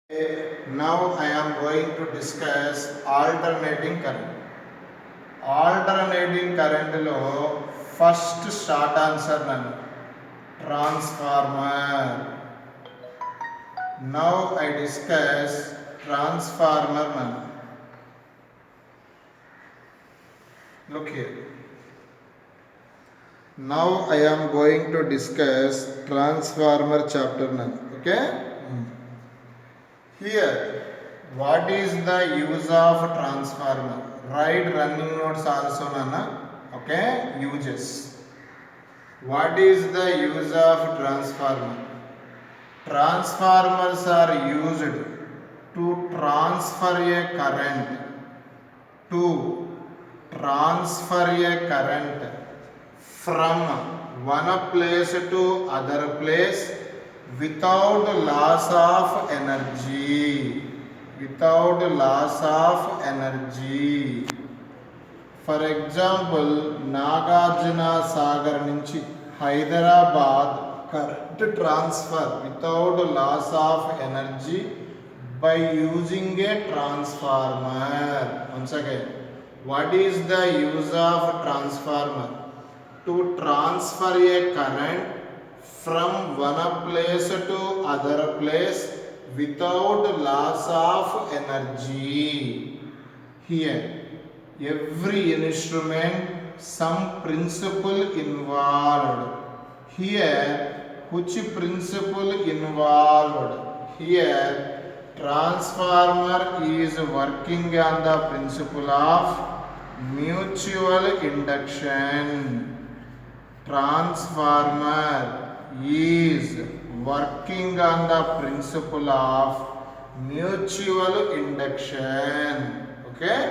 Now I am going to discuss alternating current. Alternating current lo first short answer nanu transformer. Now I discuss transformer nanu. Look here. Now I am going to discuss transformer chapter nanu. Okay. Here, what is the use of transformer? Write running notes also, Nana. Okay, uses. What is the use of transformer? Transformers are used to transfer a current. To transfer a current from one place to other place without loss of energy. Without loss of energy. For example, Nagarjuna Sagar nunchi Hyderabad current transfer without loss of energy by using a transformer. Once again, what is the use of transformer? To transfer a current from one place to other place without loss of energy. Here, every instrument, some principle involved. Here, which principle involved? Here, transformer is working on the principle of mutual induction. Transformer is working on the principle of mutual induction. Okay?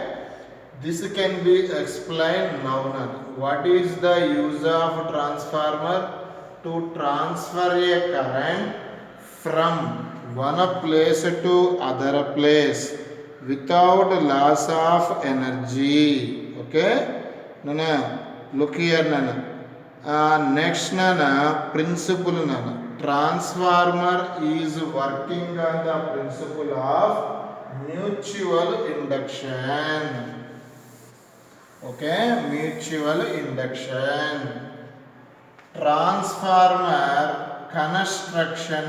This can be explained now. What is the use of transformer? To transfer a current from one place to other place without loss of energy. Okay? Nana, look here, Nana. Next nana principle nana transformer is working on the principle of mutual induction. Okay, mutual induction. Transformer construction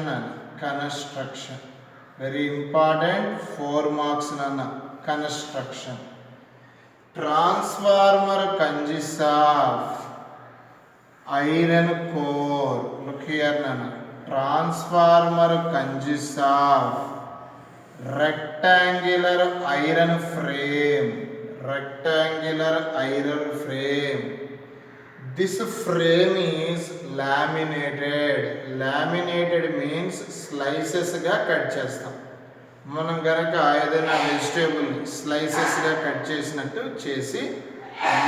very important, 4 marks nana construction. Transformer consists of iron core. Look here, Nana. Transformer consists of rectangular iron frame. Rectangular iron frame. This frame is laminated. Laminated means slices ga cut chestam. మనం గనక ఏదైనా vegetable స్లైసెస్గా cut చేసినట్టు చేసి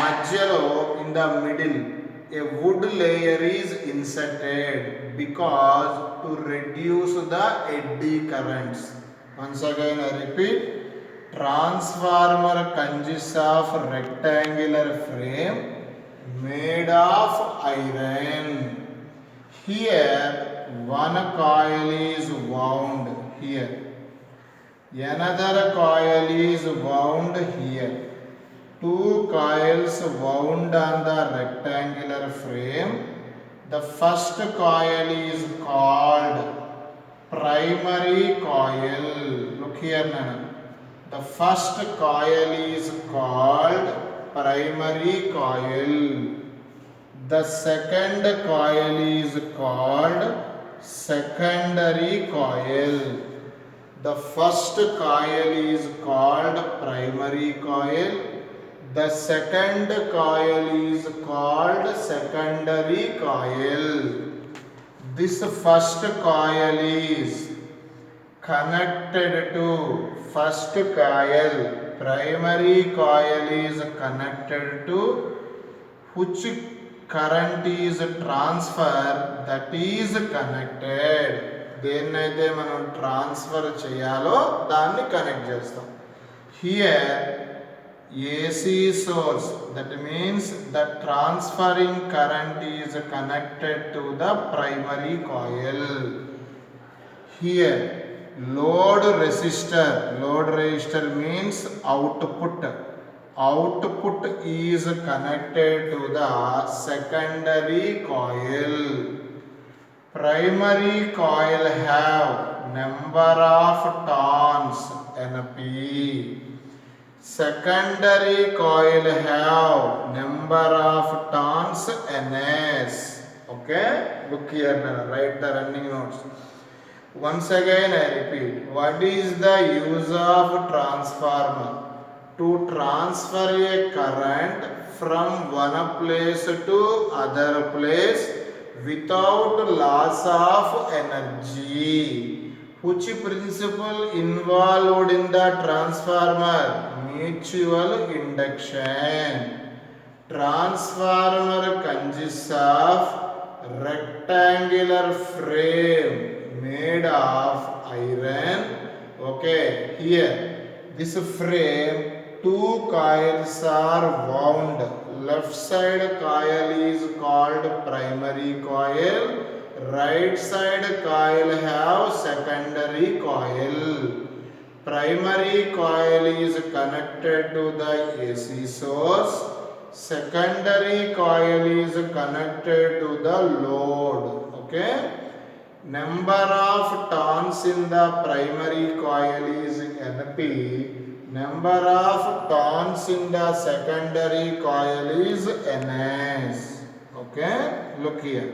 మధ్యలో in the middle a wood layer is inserted because to reduce the eddy currents. Once again I repeat, transformer consists of rectangular frame made of iron. Here one coil is wound here, another coil is wound here. 2 coils wound on the rectangular frame. The first coil is called primary coil. Look here, Nana. The first coil is called primary coil. The second coil is called secondary coil. The first coil is called primary coil. The second coil is called secondary coil. This first coil is connected to first coil. Primary coil is connected to which current is transferred, that is connected. దేన్నైతే మనం transfer చేయాలో దాన్ని connect చేస్తాం. Here AC source, that means the transferring current is connected to the primary coil. Here load resistor means output. Output is connected to the secondary coil. Primary coil have number of turns Np. Secondary coil have number of turns Ns. Okay, look here now, write the running notes. Once again I repeat, what is the use of transformer? To transfer a current from one place to other place without loss of energy. Which principle involved in the transformer? Mutual induction. Transformer consists of rectangular frame made of iron. Okay, here this frame, two coils are wound. Left side coil is called primary coil. Right side coil have secondary coil. Primary coil is connected to the AC source. Secondary coil is connected to the load. Okay. Number of turns in the primary coil is Np. Number of turns in the secondary coil is Ns. Okay, look here.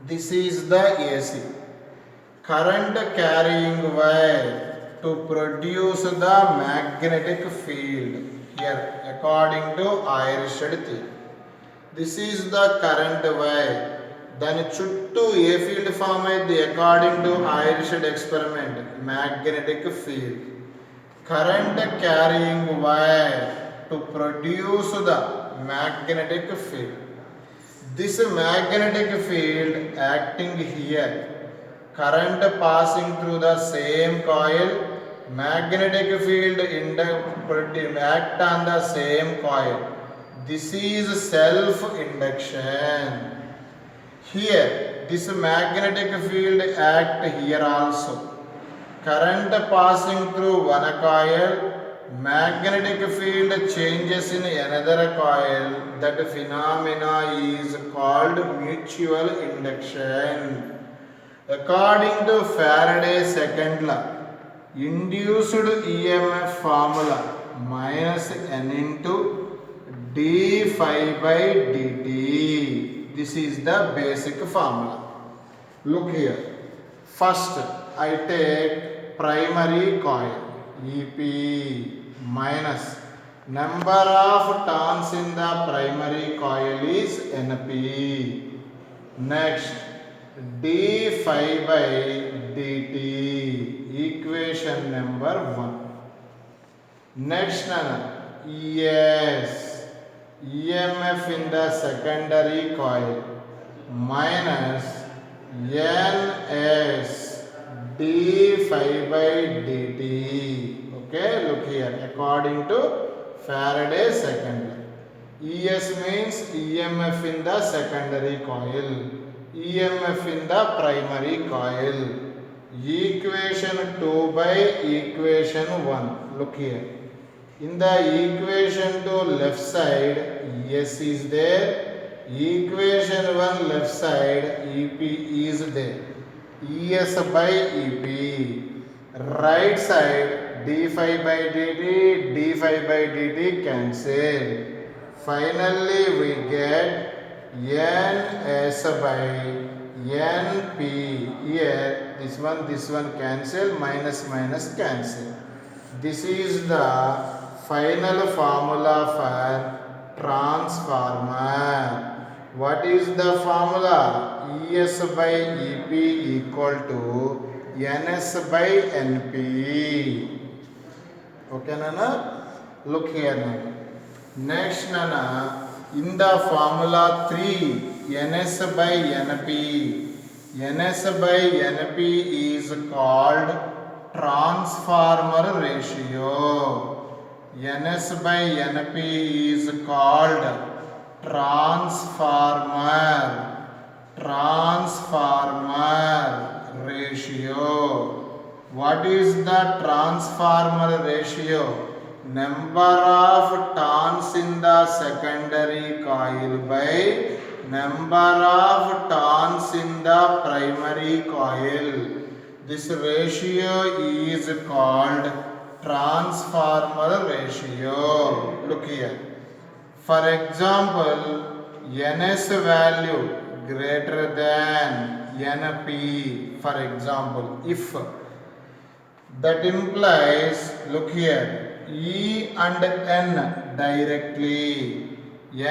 This is the AC. Current carrying wire to produce the magnetic field. Here, according to Eirsted theory. This is the current wire. దాని చుట్టూ ఏ field form అయింది according to Oersted experiment? Magnetic field. Current carrying wire to produce the magnetic field. This magnetic field acting here. Current passing through the same coil. Magnetic field act on the same coil. This is self-induction. Here, this magnetic field act here also. Current passing through one coil, magnetic field changes in another coil. That phenomena is called mutual induction. According to Faraday's second law, induced EMF formula minus N into d phi by dt. This is the basic formula. Look here. First, I take primary coil EP minus number of turns in the primary coil is Np. Next, d phi by dt, equation number 1. Next, ES, EMF in the secondary coil minus NS d phi by dt. Okay, look here, according to Faraday's second law. ES means EMF in the secondary coil, EMF in the primary coil. Equation 2 by equation 1. Look here. In the equation 2 left side, ES is there. Equation 1 left side, EP is there. ES by EP. Right side, d phi by dt, d phi by dt cancel. Finally, we get NS by NP. Here, this one cancel, minus minus cancel. This is the final formula for transformer. What is the formula? ES by EP equal to NS by NP. Okay, Nana? Look here, Nana. Next, Nana, in the formula 3, NS by NP. NS by NP is called transformer ratio. NS by NP is called transformer ratio. What is the transformer ratio? Number of turns in the secondary coil by number of turns in the primary coil. This ratio is called transformer ratio. Look here. For example, NS value greater than NP. For example, if that implies, look here, E and N directly.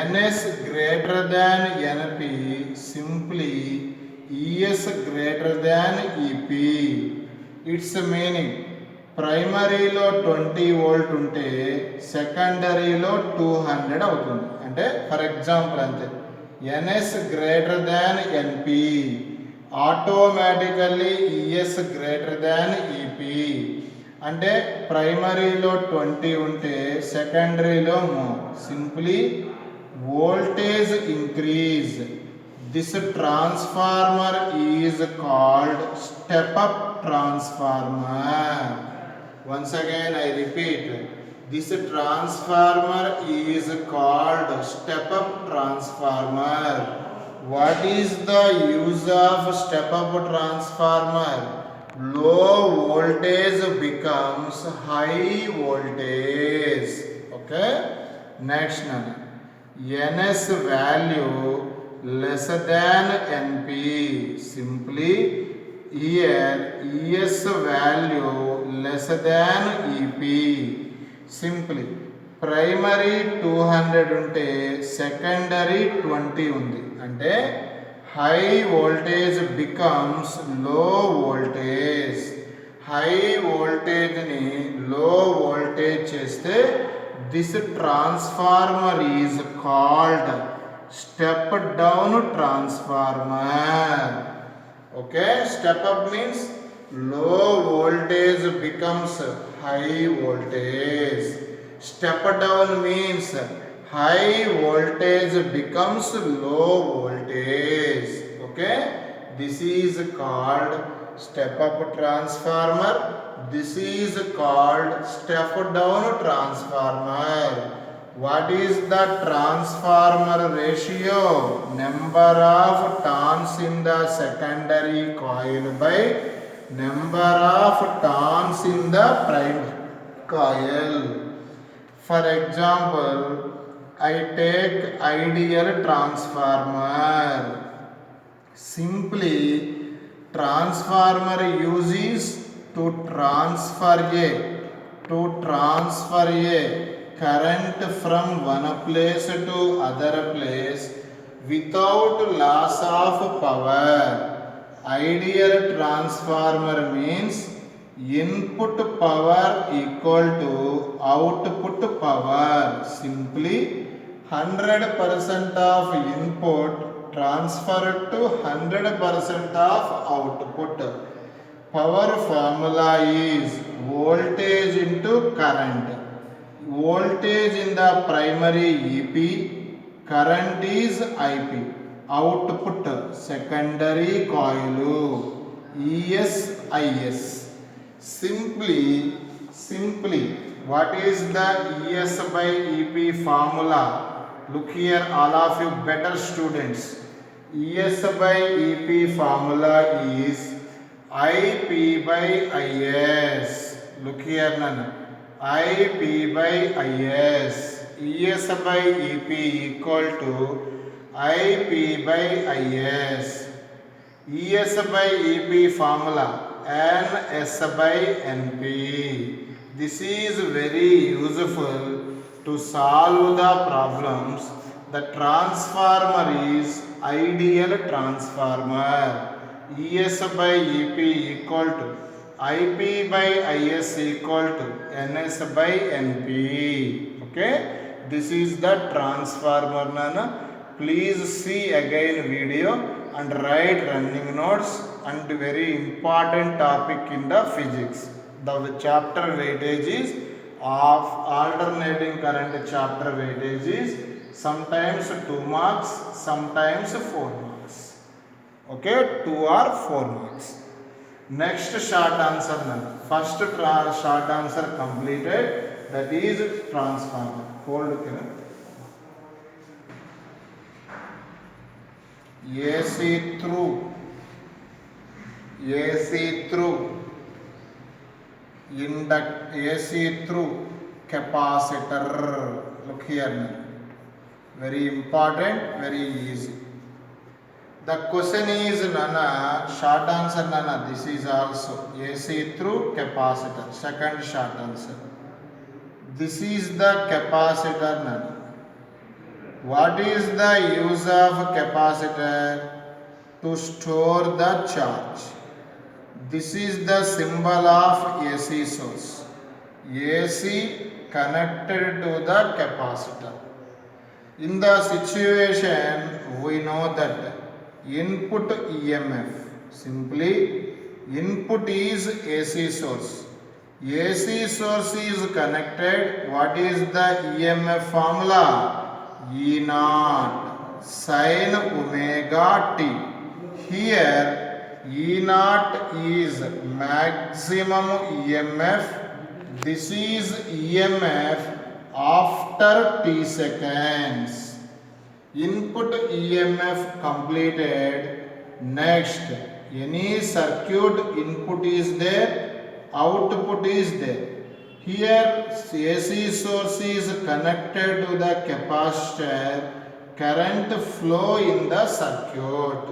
NS greater than NP, simply ES greater than EP. Its meaning, ప్రైమరీలో 20 volt ఉంటే సెకండరీలో 200 అవుతుంది. అంటే for example అంతే, NS greater than NP, automatically ES greater than EP. అంటే ప్రైమరీలో 20 ఉంటే సెకండరీలో more, simply voltage increase. This transformer is called step-up transformer. Once again I repeat, this transformer is called step-up transformer. What is the use of step-up transformer? Low voltage becomes high voltage. Okay? Next one. NS value less than NP. Simply here ES value less than EP. Simply primary 200 ఉంటే secondary 20 ఉంది. అంటే high voltage becomes low voltage. High voltage ని low voltage చేస్తే this transformer is called step down transformer. Okay, step up means low voltage becomes high voltage. Step down means high voltage becomes low voltage. Okay, this is called step up transformer. This is called step down transformer. What is the transformer ratio? Number of turns in the secondary coil by number of turns in the primary coil. For example, I take ideal transformer. Simply, transformer uses to transfer a current from one place to other place without loss of power. Ideal transformer means input power equal to output power. Simply 100% of input transferred to 100% of output. Power formula is voltage into current. Voltage in the primary EP, current is IP. Output secondary coil ES IS. Simply what is the ES by EP formula? Look here, all of you better students. ES by EP formula is IP by IS. Look here, Nana. IP by IS. ES by EP equal to IP by IS. ES by EP formula NS by NP. This is very useful to solve the problems. The transformer is ideal transformer. ES by EP equal to IP by IS equal to NS by NP. Okay, this is the transformer. Nana, please see again video and write running notes and very important topic in the physics. The chapter weightage is of alternating current. Chapter weightage is sometimes 2 marks, sometimes 4 marks. Okay, 2 or 4 marks. Next short answer none. First short answer completed. That is transformer. Hold Kiran. AC through. AC through. AC through capacitor. Look here now. Very important, very easy. The question is Nana, short answer Nana. This is also AC through capacitor. Second short answer. This is the capacitor Nana. What is the use of capacitor? To store the charge. This is the symbol of AC source. AC connected to the capacitor. In the situation, we know that input EMF, simply input is AC source. AC source is connected. What is the EMF formula? E naught sin omega t. Here E naught is maximum EMF. This is EMF after t seconds. Input EMF completed. Next, any circuit input is there, output is there. Here AC source is connected to the capacitor. Current flow in the circuit.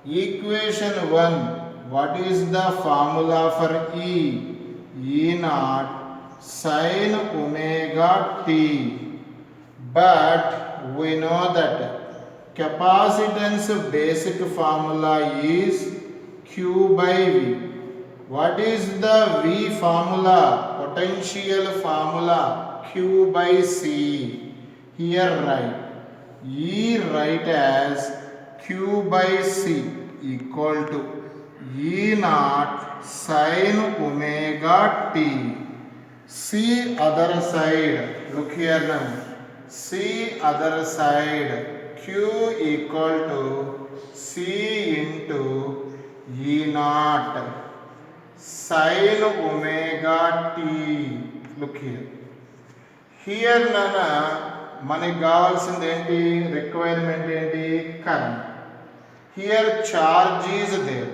Equation 1. What is the formula for E? E naught sin omega t. But we know that capacitance basic formula is Q by V. What is the V formula? Potential formula Q by C. Here write. E write as Q by C equal to E naught sin omega t. C other side. Look here now. C other side. Q equal to C into E naught sin omega t. Look here. Here nana మనకి కావాల్సింది ఏంటి? Requirement ఏంటి? Current. Here charge is there.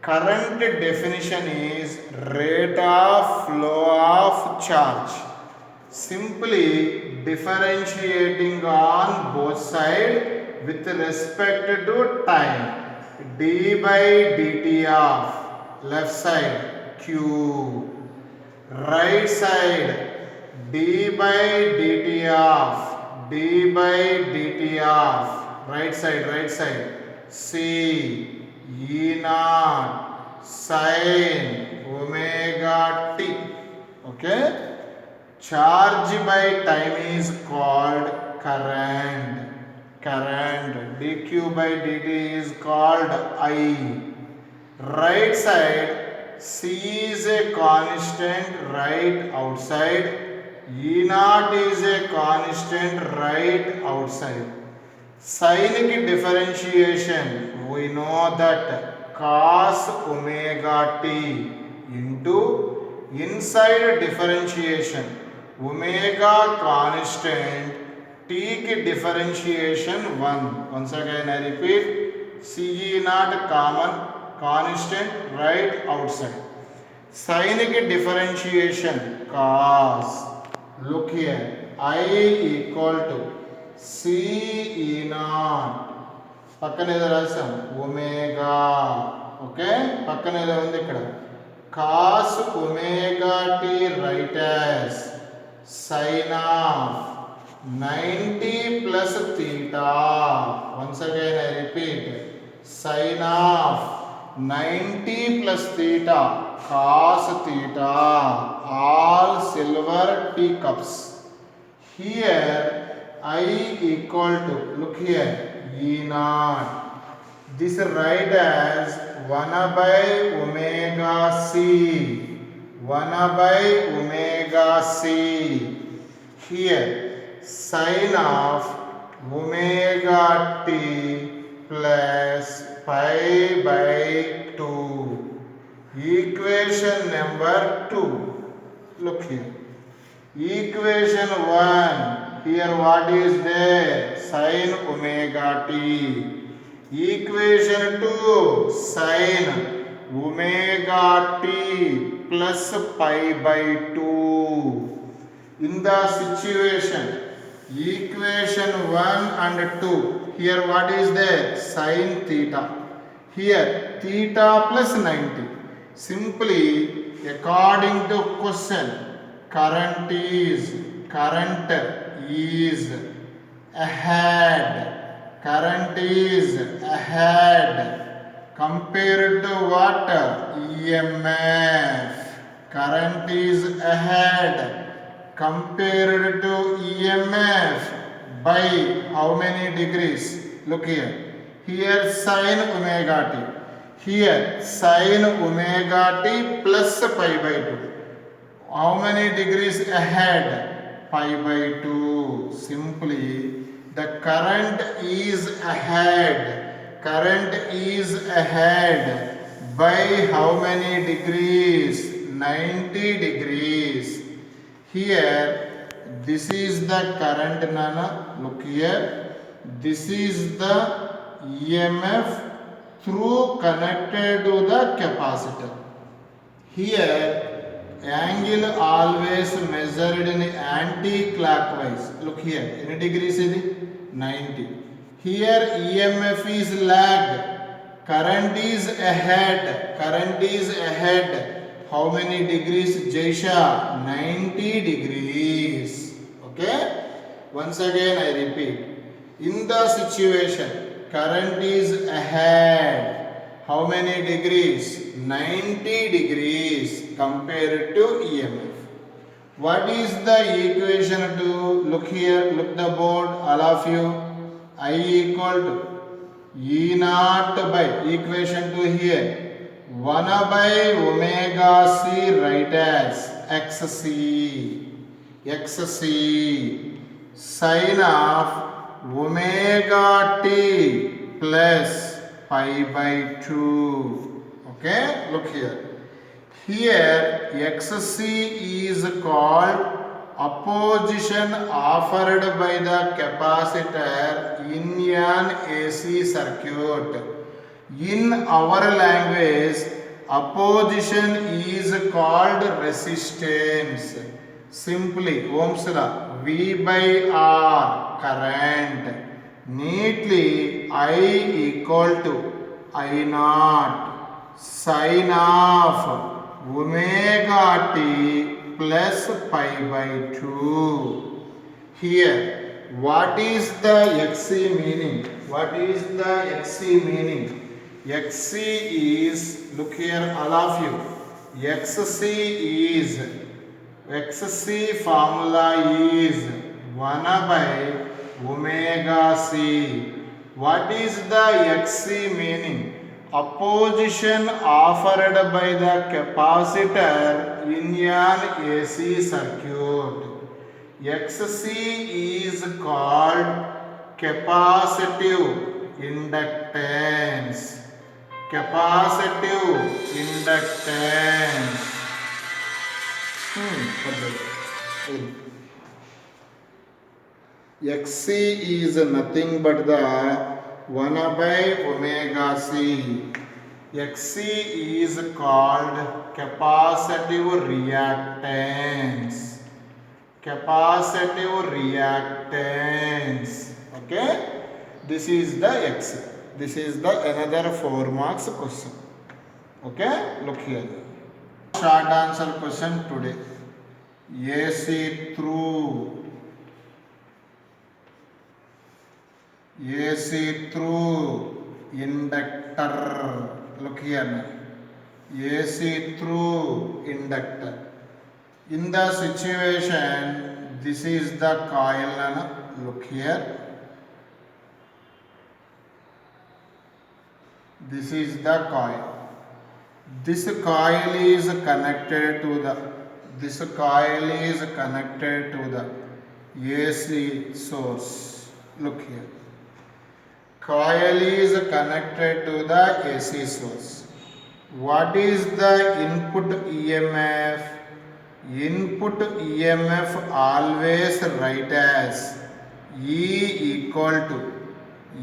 Current definition is rate of flow of charge. Simply differentiating on both sides with respect to time. D by dt of left side Q, right side d by dt of right side C E naught sin omega t. Okay, charge by time is called current. Dq by dt is called I. Right side C is a constant right outside. E naught is a constant right outside. Sin ki differentiation, we know that cos omega t into inside differentiation omega constant t ki differentiation 1. Once again I repeat, Ce naught common constant right outside. Sin ki differentiation cos. Look here, I equal to C E naught పక్కన ఏదో రాసాం omega. Okay, పక్కన ఏదో ఉంది ఇక్కడ cos omega t right as sine of 90 plus theta. Once again I repeat, sine of 90 plus theta cos theta all silver tea cups. Here I equal to, look here, E naught. This write as 1 by omega c. 1 by omega c. Here sin of omega t plus pi by 2. Equation number 2. Look here. Equation 1. Here what is there? Sin omega t. Equation 2. Sin omega t plus pi by 2. In the situation, equation 1 and 2. Here what is there? Sin theta. Here theta plus 90. Simply according to question, current is ahead. Current is ahead compared to what? EMF. Current is ahead compared to EMF by how many degrees? Look here. Here sin omega t. Here sin omega t plus pi by 2. How many degrees ahead? Pi by 2. Simply the current is ahead. Current is ahead by how many degrees? 90 degrees. Here this is the current, Nana. Look here. This is the EMF through connected to the capacitor. Here angle always measured in anti-clockwise. Look here, any degrees is it? 90. Here EMF is lag. Current is ahead. Current is ahead. How many degrees, Jaisha? 90 degrees. Okay? Once again I repeat. In the situation, current is ahead. How many degrees? 90 degrees compared to EMF. What is the equation to? Look here, look the board, all of you. I equal to E naught by equation 2 here. 1 by omega c write as xc. xc sin of omega t plus pi by 2. Okay, look here. Here xc is called opposition offered by the capacitor in an AC circuit. In our language, opposition is called resistance. Simply Ohm's law, V by R, current. Neatly I equal to I naught sin of omega t plus pi by 2. Here, what is the XC meaning? What is the XC meaning? XC is, look here all of you, XC formula is 1 by omega c. What is the XC meaning? Opposition offered by the capacitor in an AC circuit. XC is called capacitive inductance. Capacitive inductance. XC is nothing but the 1 by omega c. XC is called capacitive reactance. Capacitive reactance. Okay? This is the XC. This is the another 4 marks question. Okay? Look here. Short answer question today. AC through inductor. Look here. AC through inductor. In the situation, this is the coil. Look here. This is the coil. This coil is connected to the AC source. Look here. Coil is connected to the AC source. What is the input EMF? Input EMF always write as E equal to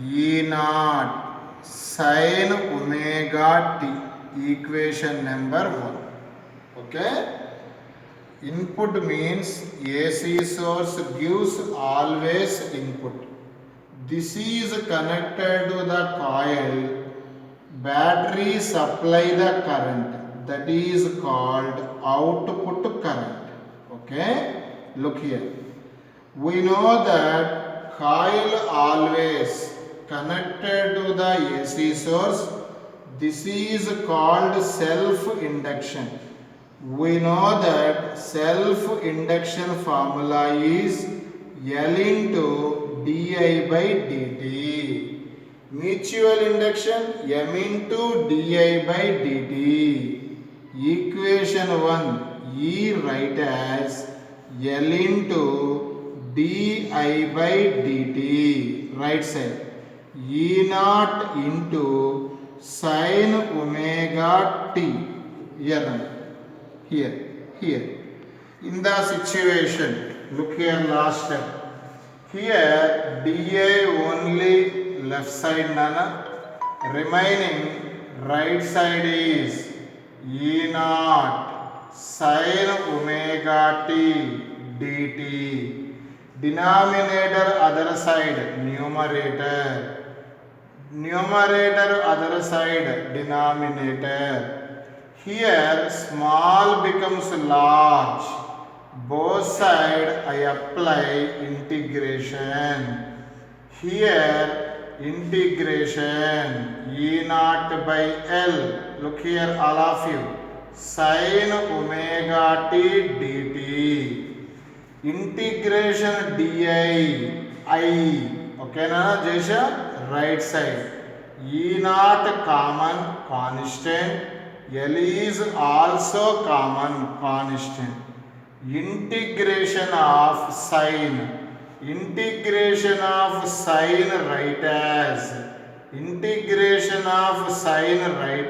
E naught sin omega t, equation number 1. Okay. Input means AC source gives always input. This is connected to the coil. Battery supply the current, that is called output current. Okay, look here. We know that coil always connected to the AC source. This is called self induction. We know that self induction formula is L into di by dt. Mutual induction M into di by dt. Equation 1 E write as L into di by dt. Right side. E naught into sin omega t. Here. In the situation, look here last step. Here dA only left side nana. Remaining right side is E naught sin omega t dt. Denominator other side numerator. Numerator other side denominator. Here small becomes large. Both sides I apply integration. Here integration E naught by L. Look here all of you. Sin omega t dt. Integration di I. Okay na Jesha? Right side. E naught common constant. L is also common constant. Integration of sine right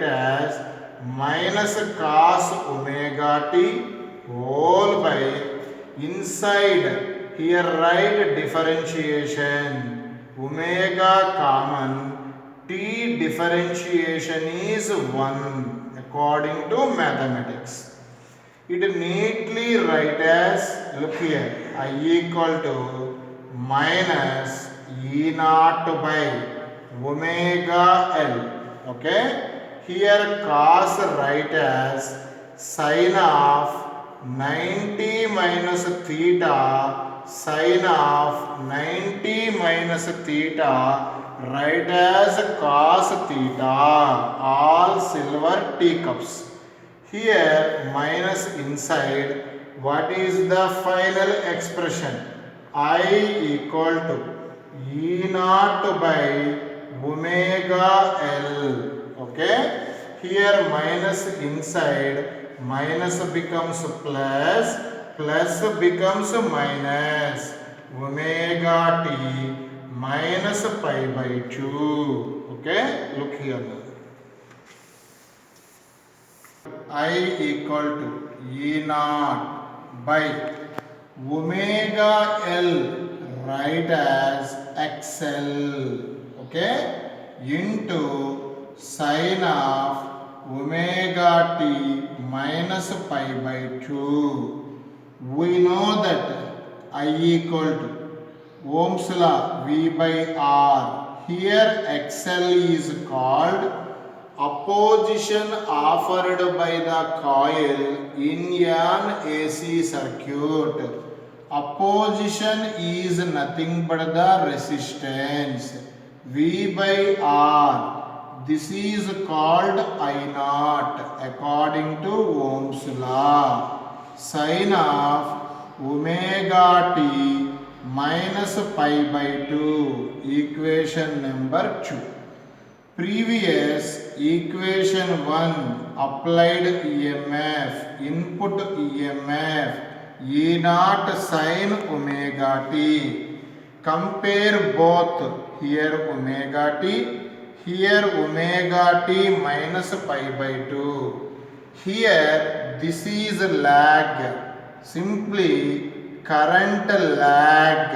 as minus cos omega t whole by inside here write differentiation omega common t differentiation is 1 according to mathematics. It neatly write as, look here, I equal to minus E naught by omega L. Okay. Here cos write as sine of 90 minus theta, sine of 90 minus theta, write as cos theta, all silver teacups. Here minus inside, what is the final expression? I equal to E naught by omega L. Okay. Here minus inside, minus becomes plus, plus becomes minus omega t minus pi by 2. Okay. Look here. I equal to E naught by omega L write as XL, okay, into sine of omega t minus pi by 2. We know that I equal to Ohm's law V by R. Here XL is called opposition offered by the coil in an AC circuit. Opposition is nothing but the resistance V by R. This is called I naught according to Ohm's law. Sine of omega t minus pi by 2, equation number 2. Previous equation 1 applied EMF, input EMF E naught sin omega t. Compare both, here omega t, here omega t minus pi by 2. Here this is lag, simply current lag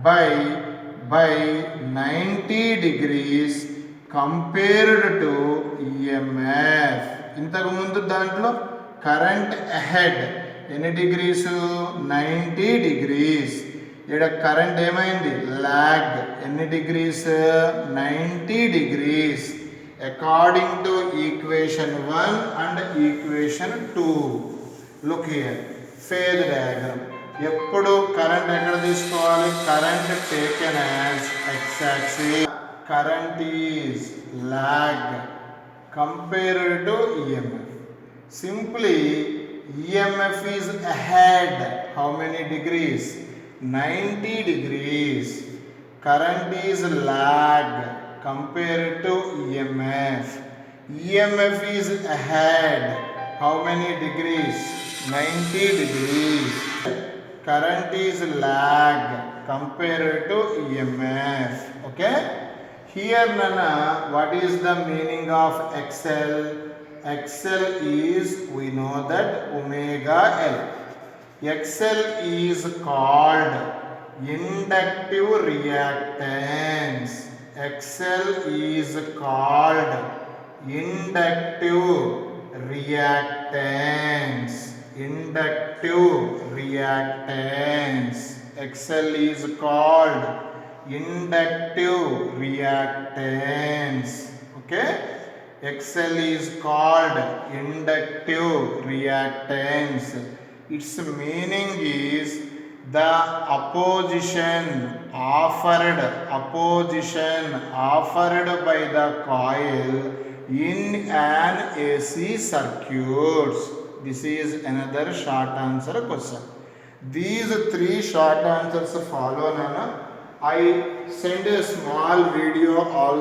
by 90 degrees compared to EMF. ఇంతకు ముందు దాంట్లో current ahead ఎన్ని degrees, 90 degrees. ఇక్కడ current ఏమైంది, lag ఎన్ని degrees, 90 degrees according to equation 1 and equation 2. Look here, phase diagram. ఎప్పుడు current ఎక్కడ తీసుకోవాలి, current taken as X axis, current is lag compared to EMF. Simply EMF is ahead, how many degrees, 90 degrees. Current is lag compared to EMF. EMF is ahead, how many degrees, 90 degrees. Current is lag compared to EMF. Okay. Here Nana, what is the meaning of XL? XL is, we know that omega L. XL is called inductive reactance. XL is called inductive reactance. Inductive reactance. XL is called inductive reactance. Okay, XL is called inductive reactance. Its meaning is the opposition offered by the coil in an AC circuit. This is another short answer question. These 3 short answers follow, Nana. I send a small video also.